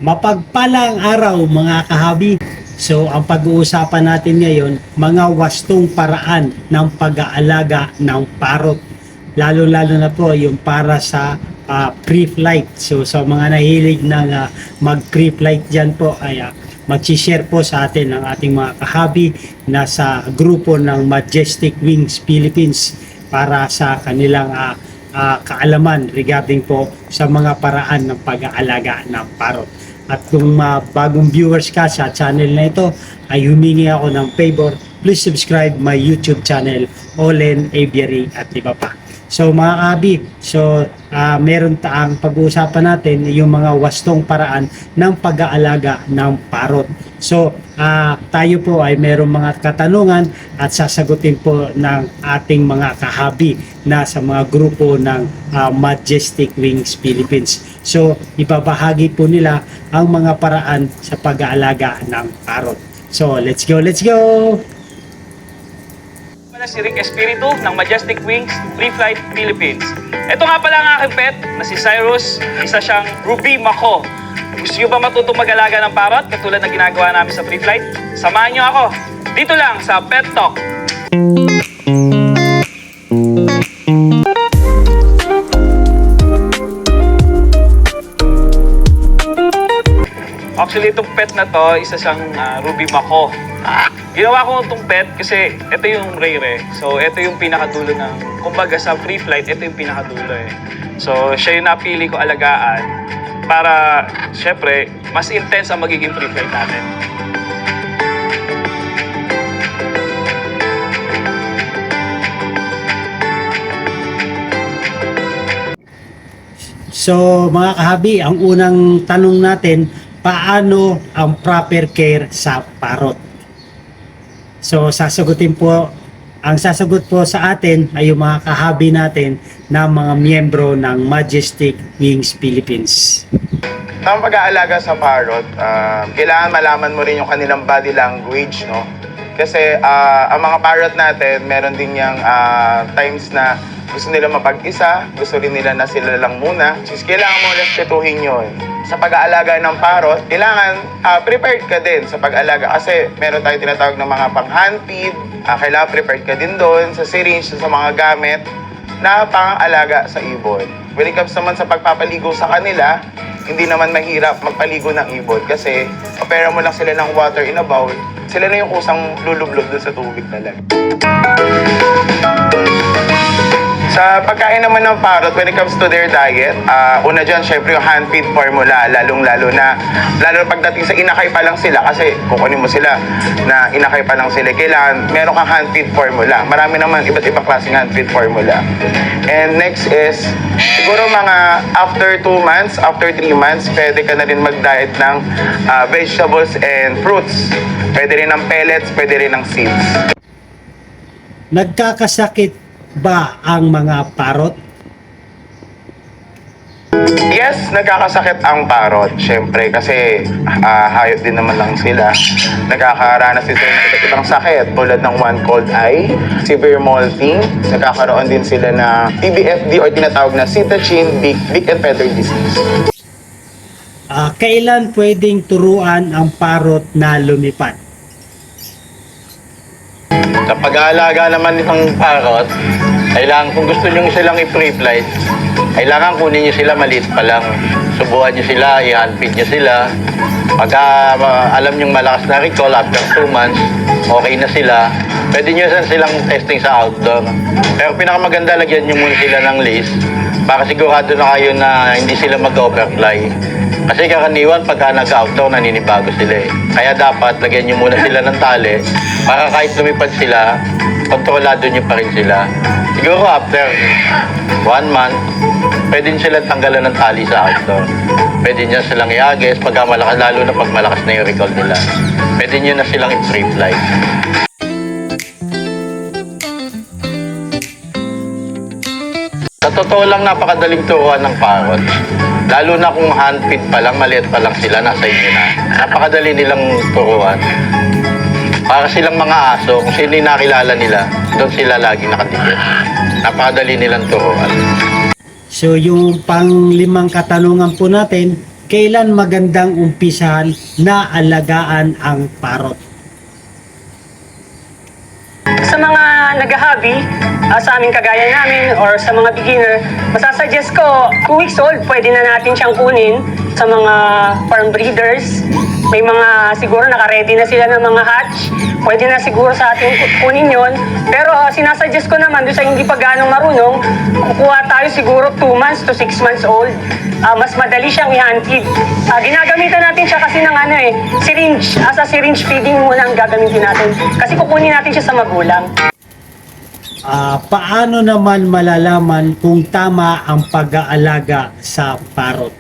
Mapagpalang araw mga kahabi. So ang pag-uusapan natin ngayon, mga wastong paraan ng pag-aalaga ng parot. Lalo-lalo na po yung para sa pre-flight. So sa mga nahilig ng mag-pre-flight dyan po ay mag-share po sa atin ang ating mga kahabi na sa grupo ng Majestic Wings Philippines para sa kanilang kaalaman regarding po sa mga paraan ng pag-aalaga ng parot. At kung bagong viewers ka sa channel na ito, ay humingi ako ng favor, please subscribe my YouTube channel, Olen Aviary at iba pa. So mga kahabi, meron taang pag-uusapan natin yung mga wastong paraan ng pag-aalaga ng parot. So tayo po ay merong mga katanungan at sasagutin po ng ating mga kahabi na sa mga grupo ng Majestic Wings Philippines. So ibabahagi po nila ang mga paraan sa pag-aalaga ng parot. So let's go, let's go! Si Rick Espiritu ng Majestic Wings Free Flight Philippines. Ito nga pala ang aking pet na si Cyrus, isa siyang Ruby Mako. Gusto nyo ba matutong mag-alaga ng parot katulad na ginagawa namin sa Free Flight? Samahan nyo ako dito lang sa Pet Talk. Actually, itong pet na to, isa siyang Ruby Mako. Ginawa ko itong pet kasi ito yung rare. So, ito yung pinakadulo ng, kumbaga sa free flight, ito yung pinakadulo eh. So, siya yung napili ko alagaan para, syempre, mas intense ang magiging free flight natin. So mga kahabi, ang unang tanong natin, paano ang proper care sa parot? So sasagot po sa atin ay yung mga kahabi natin na mga miyembro ng Majestic Wings Philippines. Ang pag-aalaga sa parrot, kailangan malaman mo rin yung kanilang body language, no? Kasi ang mga parrot natin, meron din yung times na gusto nila mapag-isa, gusto rin nila na sila lang muna. So, kailangan mo respetuhin yun. Sa pag-aalaga ng parrot, kailangan prepared ka din sa pag-aalaga kasi meron tayong tinatawag ng mga pang-hand feed. Kailangan prepared ka din doon sa syringe, sa mga gamit na pang-alaga sa ibon. When it comes naman sa pagpapaligo sa kanila, hindi naman mahirap magpaligo ng ibon kasi opera mo lang sila ng water in a bowl, sila na yung kusang lulublog doon sa tubig talaga. Sa pagkain naman ng parrot, when it comes to their diet, una dyan, syempre yung hand feed formula, lalo na pagdating sa inakay pa lang sila, kasi kukunin mo sila na inakay pa lang sila, kailangan meron kang hand feed formula. Marami naman iba't ibang klaseng hand feed formula. And next is, siguro mga after 2 months, after 3 months, pwede ka na rin mag-diet ng vegetables and fruits. Pwede rin ng pellets, pwede rin ng seeds. Nagkakasakit ba ang mga parot? Yes, nagkakasakit ang parrot. Siyempre, kasi hayop din naman lang sila. Nagkakaranas sila ng iba't ibang sakit tulad ng one cold eye, severe molting, nagkakaroon din sila na PBFD or tinatawag na sitachin, beak and feather disease. Kailan pwedeng turuan ang parot na lumipad? Sa pag-aalaga naman nitong parrot, kailangan kung gusto nyo silang i-pre-flight, kailangan kunin nyo sila maliit pa lang. Subuhan nyo sila, i-handfeed nyo sila. Pag alam nyo malakas na recall after 2 months, okay na sila, pwede nyo silang testing sa outdoor. Pero pinakamaganda, lagyan nyo muna sila ng leash para sigurado na kayo na hindi sila mag-overfly. Kasi karaniwan pagka nag-outdoor, naninibago sila eh. Kaya dapat lagyan nyo muna sila ng tali para kahit lumipad sila, kontrolado nyo pa rin sila. Siguro after 1 month, pwede nyo silang tanggalan ng tali sa outdoor. Pwede nyo silang i-agis pagka malakas, lalo na pag malakas na yung recall nila. Pwede nyo na silang i-free flight. Sa totoo lang, napakadaling turuan ng parrot. Lalo na kung hand feed pa lang, maliit pa lang sila, nasa inyo na. Napakadali nilang turuan. Para silang mga aso, kung sino yung nakilala nila, doon sila lagi nakadikit. Napakadali nilang turuan. So yung pang-5 katanungan po natin, Kailan magandang umpisahan na alagaan ang parot? Sa mga nag-hobby, sa aming kagaya namin or sa mga beginner, masasuggest ko 2 weeks old, pwede na natin siyang kunin sa mga farm breeders. May mga siguro naka-ready na sila ng mga hatch. Pwede na siguro sa atin kunin yon. Pero sinasuggest ko naman doon sa hindi pa ganong marunong, kukuha tayo siguro 2 months to 6 months old. Mas madali siyang i-hand feed. Ginagamitan natin siya kasi ng syringe. As a syringe feeding muna ang gagamitin natin. Kasi kukunin natin siya sa magulang. Paano naman malalaman kung tama ang pag-aalaga sa parot?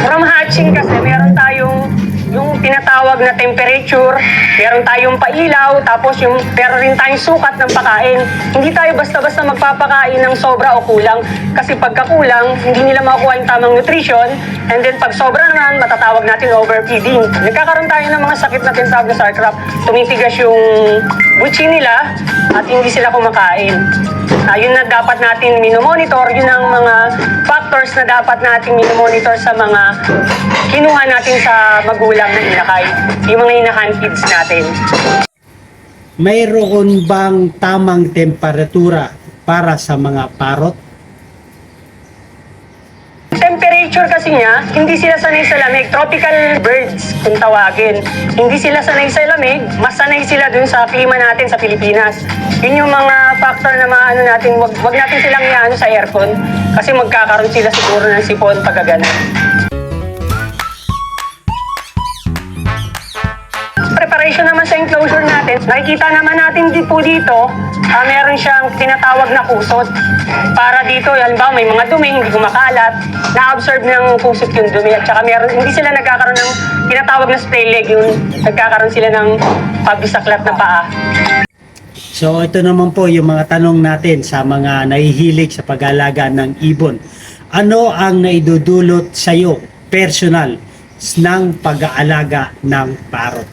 From hatching kasi meron tayong yung tinatawag na temperature, meron tayong pailaw, tapos meron rin tayong sukat ng pagkain. Hindi tayo basta-basta magpapakain ng sobra o kulang. Kasi pagka kulang, hindi nila makukuha yung tamang nutrition. And then pag sobra naman, matatawag natin overfeeding. Nagkakaroon tayo ng mga sakit na tinatawag na sarcrop. Tumitigas yung butchi nila at hindi sila kumakain. Yun na dapat natin minomonitor, yun ang mga factors na dapat natin minomonitor sa mga kinuha natin sa magulang na inakay, yung mga inahan feeds natin. Mayroon bang tamang temperatura para sa mga parot? Temperature kasi niya, hindi sila sanay sa lamig. Tropical birds, kung tawagin. Hindi sila sanay sa lamig, mas sanay sila dun sa klima natin sa Pilipinas. Yun yung mga factor na maano natin, wag natin silang iano sa aircon kasi magkakaroon sila siguro ng sipon pagkagana. Preparation naman sa enclosure natin, nakikita naman natin po dito, meron siyang tinatawag na kusot. Para dito, halimbawa may mga dumi, hindi kumakalat, na-absorb ng kusot yung dumi. At saka hindi sila nagkakaroon ng tinatawag na spray leg, yung nagkakaroon sila ng pabisaklat na paa. So ito naman po yung mga tanong natin sa mga nahihilig sa pag-aalaga ng ibon. Ano ang naidudulot sa iyo personal ng pag-aalaga ng parot?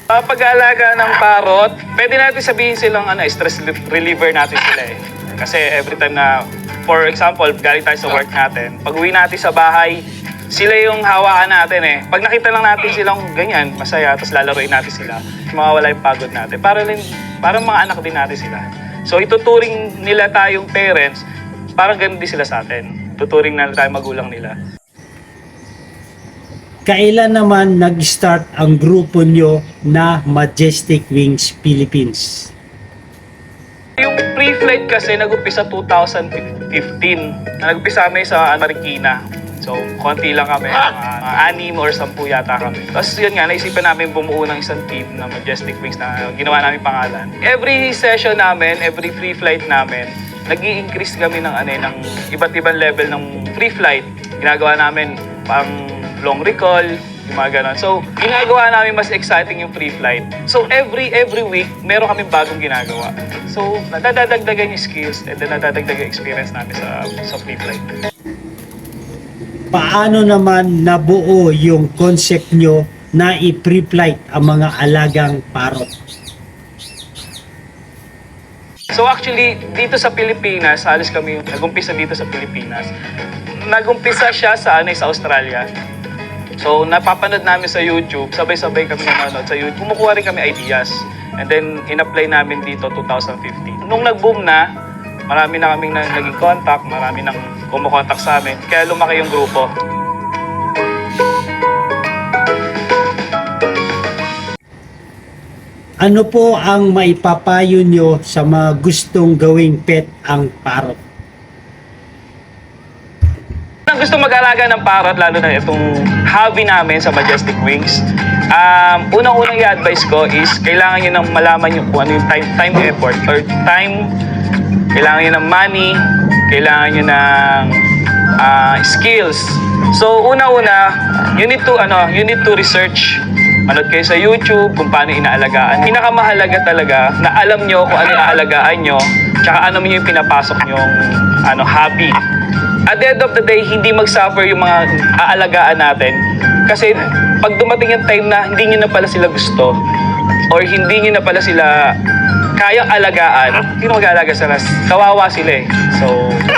Pag-aalaga ng parot, pwede natin sabihin silang stress reliever natin sila eh. Kasi every time na, for example, galing tayo sa work natin, pag uwi natin sa bahay, sila yung hawakan natin eh. Pag nakita lang natin silang ganyan, masaya, tapos lalaruin natin sila, mawawala yung pagod natin. Parang mga anak din natin sila. So ituturing nila tayong parents, parang ganun din sila sa atin. Tuturing na tayo magulang nila. Kailan naman nag-start ang grupo nyo na Majestic Wings Philippines? Yung pre-flight kasi nag-umpisa 2015. Nag-umpisa kami sa Marikina. So, konti lang kami, mga 6 or 10 yata kami. Tapos yun nga, naisipan namin bumuo ng isang team na Majestic Wings na ginawa namin pangalan. Every session namin, every free flight namin, nag-i-increase kami ng iba't ibang level ng free flight. Ginagawa namin pang long recall, yung mga ganon. So, ginagawa namin mas exciting yung free flight. So, every week, meron kaming bagong ginagawa. So, nadadagdagan yung skills and then nadadagdagan yung experience namin sa free flight. Paano naman nabuo yung concept nyo na i-pre-flight ang mga alagang parot? So actually, dito sa Pilipinas, halos kami nag-umpisa dito sa Pilipinas. Nag-umpisa siya sa Australia. So napapanood namin sa YouTube, sabay-sabay kami nanonood sa YouTube. Kumukuha rin kami ideas. And then in-apply namin dito 2015. Nung nag-boom na, marami na kaming naging contact, marami nang kumukontak sa amin. Kaya lumaki yung grupo. Ano po ang maipapayo nyo sa mga gustong gawing pet ang parot? Ang gusto mag-alaga ng parrot, lalo na itong hobby namin sa Majestic Wings, unang-unang i-advise ko is kailangan nyo nang malaman nyo kung ano yung time effort or time, kailangan nyo ng money, kailangan nyo ng skills. So una-una, you need to research. Manood kayo sa YouTube kung paano inaalagaan. Pinakamahalaga talaga na alam nyo kung ano inaalagaan nyo, tsaka ano yung pinapasok nyong hobby. At the end of the day, hindi mag-suffer yung mga aalagaan natin. Kasi pag dumating yung time na hindi nyo na pala sila gusto or hindi nyo na pala sila kayang alagaan, sino mag-aalaga sa las? Kawawa sila eh. So,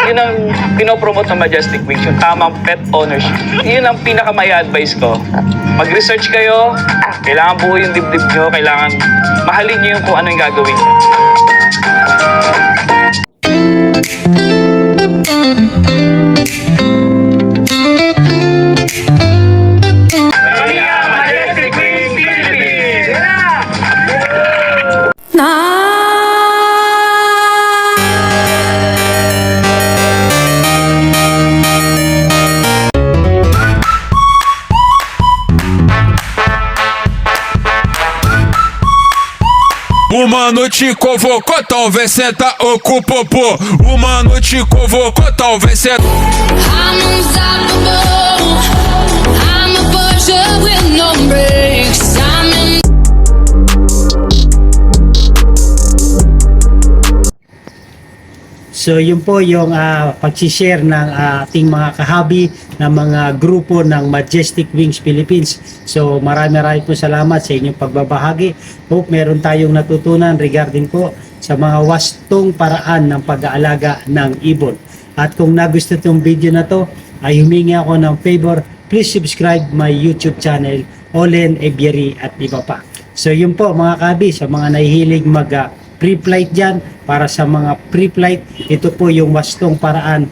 yun ang pinopromote ng Majestic Wings, yung tamang pet ownership. Yun ang pinaka-may advice ko. Mag-research kayo, kailangan buo yung dibdib nyo, kailangan mahalin nyo yung kung ano yung gagawin nyo. Majestic Wings Philippines! O mano te convocou, então vem sentar o cu popô. O mano te convocou, então vem sentar. I'm unstoppable. I'm a Porsche with no brakes. I'm in. So yun po yung pag-share ng ating mga kahabi ng mga grupo ng Majestic Wings Philippines. So marami po salamat sa inyong pagbabahagi. Hope meron tayong natutunan regarding po sa mga wastong paraan ng pag-aalaga ng ibon. At kung nagustuhan itong video na to, ay humingi ako ng favor, please subscribe my YouTube channel, Olen Aviary at iba pa. So yun po mga kahabi, sa mga nahihilig pre-flight dyan, para sa mga pre-flight, ito po yung wastong paraan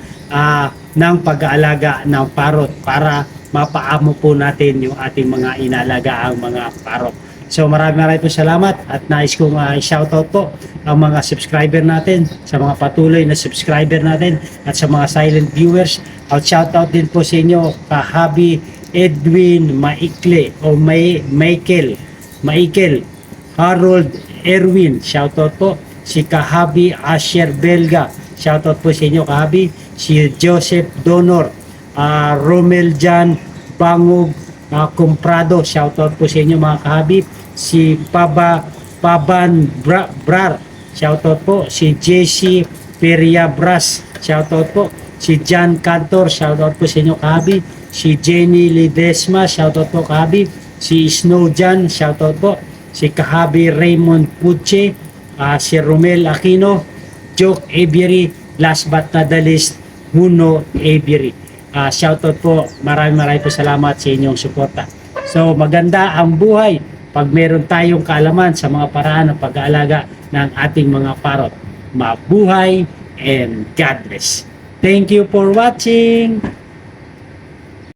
ng pag-aalaga ng parrot para mapaamo po natin yung ating mga inalagaang mga parrot. So marami po salamat at nais kong shoutout po ang mga subscriber natin, sa mga patuloy na subscriber natin at sa mga silent viewers. At shoutout din po sa inyo kahabi Edwin Maikle o Michael Harold Erwin, shoutout po. Si kahabi Asher Belga, shoutout po sa inyo kahabi. Si Joseph Donor, Romel Jan Bangog Comprado, shoutout po sa inyo mga kahabi. Si Paban Brar, shoutout po. Si JC Peria Bras, shoutout po. Si John Cantor, shoutout po sa inyo kahabi. Si Jenny Lidesma, shoutout po kahabi. Si Snow Jan, shoutout po. Si kahabi Raymond Puche, si Romel Aquino, Joke Aviary, last but not the least, Muno Aviary. Shoutout po, marami po salamat sa inyong suporta. So maganda ang buhay pag meron tayong kaalaman sa mga paraan ng pag-aalaga ng ating mga parrot. Mabuhay and God bless. Thank you for watching.